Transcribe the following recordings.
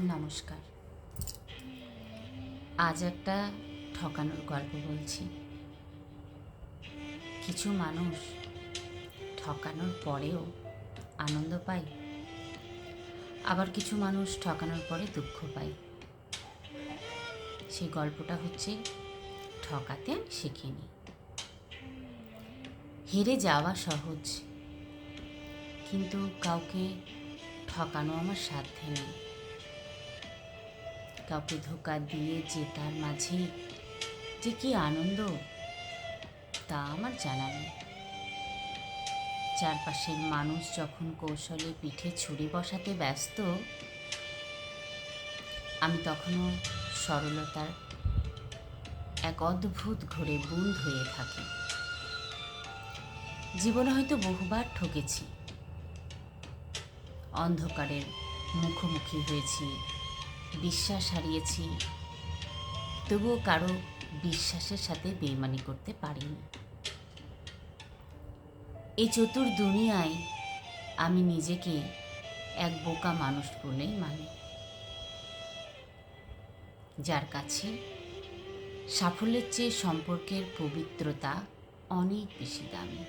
নমস্কার। আজ একটা ঠকানোর গল্প বলছি। কিছু মানুষ ঠকানোর পরেও আনন্দ পায়, আবার কিছু মানুষ ঠকানোর পরে দুঃখ পায়। সেই গল্পটা হচ্ছে ঠকাতে আমি শিখিনি। হেরে যাওয়া সহজ, কিন্তু কাউকে ঠকানো আমার সাধ্যে নেই। কাউকে ধোঁকা দিয়ে জেতার মাঝে যে কি আনন্দ তা আমার জানা নেই। চারপাশের মানুষ যখন কৌশলে পিঠে ছুরি বসাতে ব্যস্ত, আমি তখনও সরলতার এক অদ্ভুত ঘোরে বুঁদ হয়ে থাকি। জীবনে হয়তো বহুবার ঠকেছি, অন্ধকারের মুখোমুখি হয়েছি, বিশ্বাস হারিয়েছি, তবুও কারো বিশ্বাসের সাথে বেইমানি করতে পারিনি। এই চতুর দুনিয়ায় আমি নিজেকে এক বোকা মানুষ বলেই মানি, যার কাছে সাফল্যের চেয়ে সম্পর্কের পবিত্রতা অনেক বেশি দামি।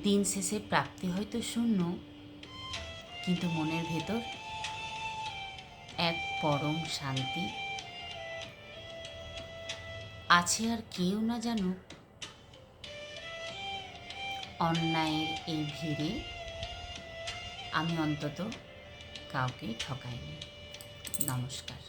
দিন শেষে প্রাপ্তি হয়তো শূন্য, কিন্তু মনের ভেতর এক পরম শান্তি আছে। আর কেউ না জানুক, অন্যায়ের এই ভিড়ে আমি অন্তত কাউকে ঠকাইনি। নমস্কার।